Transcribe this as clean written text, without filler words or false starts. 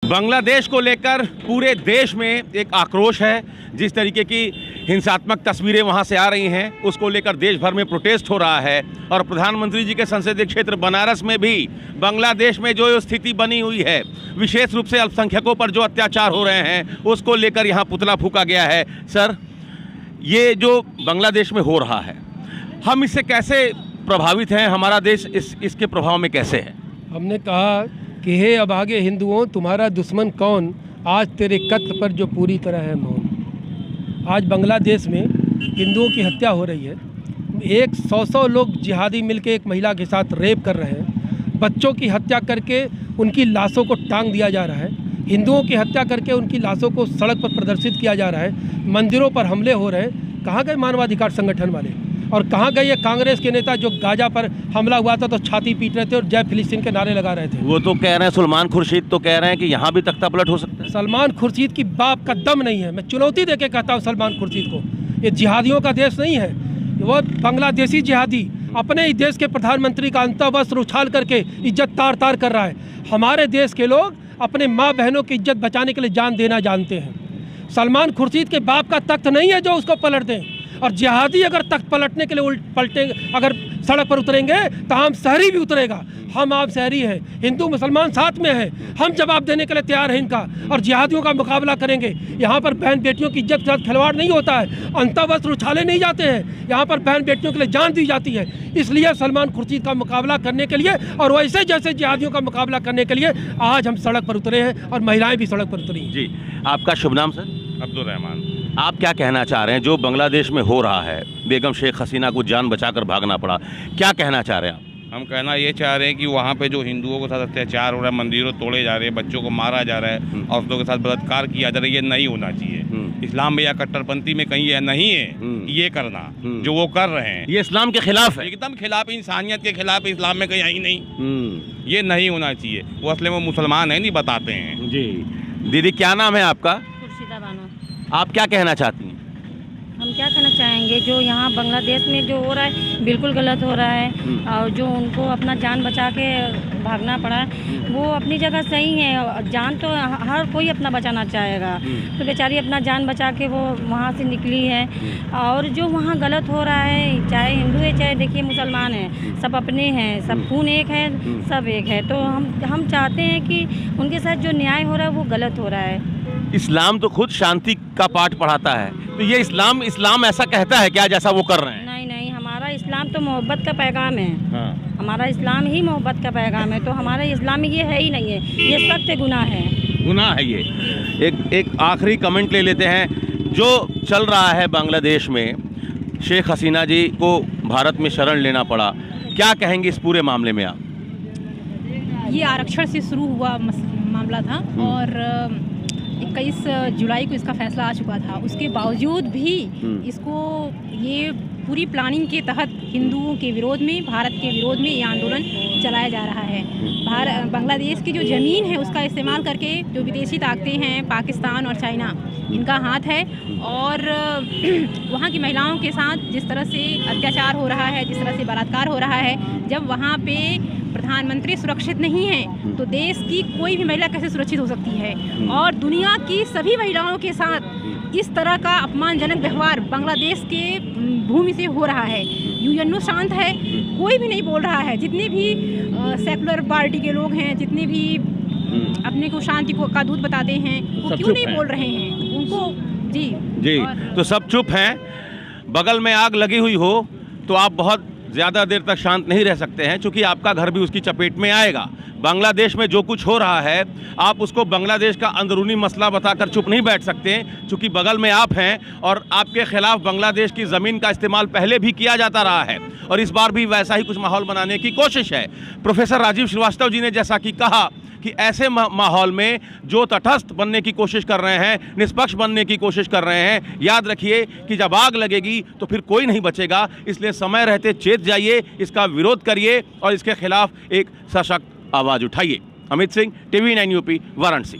बांग्लादेश को लेकर पूरे देश में एक आक्रोश है। जिस तरीके की हिंसात्मक तस्वीरें वहां से आ रही हैं, उसको लेकर देश भर में प्रोटेस्ट हो रहा है। और प्रधानमंत्री जी के संसदीय क्षेत्र बनारस में भी बांग्लादेश में जो स्थिति बनी हुई है, विशेष रूप से अल्पसंख्यकों पर जो अत्याचार हो रहे हैं, उसको लेकर यहाँ पुतला फूंका गया है। सर, ये जो बांग्लादेश में हो रहा है, हम इससे कैसे प्रभावित हैं? हमारा देश इसके प्रभाव में कैसे है? हमने कहा कि हे अभागे हिंदुओं, तुम्हारा दुश्मन कौन, आज तेरे कत्ल पर जो पूरी तरह है मौन। आज बांग्लादेश में हिंदुओं की हत्या हो रही है। 100 लोग जिहादी मिलके एक महिला के साथ रेप कर रहे हैं। बच्चों की हत्या करके उनकी लाशों को टांग दिया जा रहा है। हिंदुओं की हत्या करके उनकी लाशों को सड़क पर प्रदर्शित किया जा रहा है। मंदिरों पर हमले हो रहे हैं। कहाँ गए मानवाधिकार संगठन वाले? और कहाँ गए ये कांग्रेस के नेता जो गाजा पर हमला हुआ था तो छाती पीट रहे थे और जय फिलिस्तीन के नारे लगा रहे थे? वो तो कह रहे हैं, सलमान खुर्शीद तो कह रहे हैं कि यहाँ भी तख्ता पलट हो सकता है। सलमान खुर्शीद की बाप का दम नहीं है। मैं चुनौती देके कहता हूँ सलमान खुर्शीद को, ये जिहादियों का देश नहीं है। वो बांग्लादेशी जिहादी अपने ही देश के प्रधानमंत्री का अंतःवस्त्र उछाल करके इज्जत तार तार कर रहा है। हमारे देश के लोग अपने माँ बहनों की इज्जत बचाने के लिए जान देना जानते हैं। सलमान खुर्शीद के बाप का तख्त नहीं है जो उसको पलट दें। और जिहादी अगर तख्त पलटने के लिए पलटेंगे, अगर सड़क पर उतरेंगे तो हम शहरी भी उतरेगा। हम आप शहरी हैं, हिंदू मुसलमान साथ में हैं। हम जवाब देने के लिए तैयार हैं इनका, और जिहादियों का मुकाबला करेंगे। यहाँ पर बहन बेटियों की इज्जत के साथ खिलवाड़ नहीं होता है। अंतःवस्त्र उछाले नहीं जाते हैं। यहाँ पर बहन बेटियों के लिए जान दी जाती है। इसलिए सलमान खुर्शीद का मुकाबला करने के लिए और वैसे जैसे जिहादियों का मुकाबला करने के लिए आज हम सड़क पर उतरे हैं और महिलाएं भी सड़क पर उतरी। जी, आपका शुभ नाम सर? अब्दुल रहमान। आप क्या कहना चाह रहे हैं जो बांग्लादेश में हो रहा है? बेगम शेख हसीना को जान बचाकर भागना पड़ा, क्या कहना चाह रहे हैं आप? हम कहना ये चाह रहे हैं कि वहाँ पे जो हिंदुओं के साथ अत्याचार हो रहा है, मंदिरों तोड़े जा रहे हैं, बच्चों को मारा जा रहा है, औरतों के साथ बलात्कार किया जा रहा है, ये नहीं होना चाहिए। इस्लाम में या कट्टरपंथी में कहीं यह नहीं है कि ये करना जो वो कर रहे हैं। ये इस्लाम के खिलाफ है, एकदम खिलाफ, इंसानियत के खिलाफ। इस्लाम में कहीं आई नहीं, ये नहीं होना चाहिए। वो असले में मुसलमान है, नहीं बताते हैं। जी दीदी, क्या नाम है आपका? खुर्शीदा बानो। आप क्या कहना चाहती हैं? हम क्या कहना चाहेंगे, जो यहाँ बांग्लादेश में जो हो रहा है बिल्कुल गलत हो रहा है। और जो उनको अपना जान बचा के भागना पड़ा, वो अपनी जगह सही है। जान तो हर कोई अपना बचाना चाहेगा, तो बेचारी अपना जान बचा के वो वहाँ से निकली है। और जो वहाँ गलत हो रहा है, चाहे हिंदू है चाहे देखिए मुसलमान है, सब अपने हैं, सब खून एक है, सब एक है। तो हम चाहते हैं कि उनके साथ जो न्याय हो रहा है वो गलत हो रहा है। इस्लाम तो खुद शांति का पाठ पढ़ाता है, तो ये इस्लाम ऐसा कहता है क्या जैसा वो कर रहे हैं? नहीं नहीं, हमारा इस्लाम तो मोहब्बत का पैगाम है। हाँ। हमारा इस्लाम ही मोहब्बत का पैगाम है। तो हमारा इस्लाम में ये है ही नहीं है, ये सख्त गुनाह है। गुनाह है ये। एक आखिरी कमेंट ले लेते हैं। जो चल रहा है बांग्लादेश में, शेख हसीना जी को भारत में शरण लेना पड़ा, क्या कहेंगे इस पूरे मामले में आप? ये आरक्षण से शुरू हुआ मामला था और 21 जुलाई को इसका फैसला आ चुका था। उसके बावजूद भी इसको ये पूरी प्लानिंग के तहत हिंदुओं के विरोध में, भारत के विरोध में ये आंदोलन चलाया जा रहा है। बांग्लादेश की जो ज़मीन है उसका इस्तेमाल करके जो विदेशी ताकतें हैं, पाकिस्तान और चाइना, इनका हाथ है। और वहाँ की महिलाओं के साथ जिस तरह से अत्याचार हो रहा है, जिस तरह से बलात्कार हो रहा है, जब वहाँ पे प्रधानमंत्री सुरक्षित नहीं है तो देश की कोई भी महिला कैसे सुरक्षित हो सकती है? और दुनिया की सभी महिलाओं के साथ इस तरह का अपमानजनक व्यवहार बांग्लादेश के भूमि से हो रहा है। यूएनओ शांत है, कोई भी नहीं बोल रहा है। जितने भी सेकुलर पार्टी के लोग हैं, जितने भी अपने को शांति का दूत बताते हैं, वो क्यों नहीं बोल रहे हैं? उनको जी तो सब चुप हैं। बगल में आग लगी हुई हो तो आप बहुत ज़्यादा देर तक शांत नहीं रह सकते हैं, क्योंकि आपका घर भी उसकी चपेट में आएगा। बांग्लादेश में जो कुछ हो रहा है, आप उसको बांग्लादेश का अंदरूनी मसला बताकर चुप नहीं बैठ सकते, क्योंकि बगल में आप हैं और आपके खिलाफ बांग्लादेश की ज़मीन का इस्तेमाल पहले भी किया जाता रहा है और इस बार भी वैसा ही कुछ माहौल बनाने की कोशिश है। प्रोफेसर राजीव श्रीवास्तव जी ने जैसा कि कहा कि ऐसे माहौल में जो तटस्थ बनने की कोशिश कर रहे हैं, निष्पक्ष बनने की कोशिश कर रहे हैं, याद रखिए कि जब आग लगेगी तो फिर कोई नहीं बचेगा। इसलिए समय रहते चेत जाइए, इसका विरोध करिए और इसके खिलाफ एक सशक्त आवाज़ उठाइए। Amit Singh, TV9 UP, Varanasi.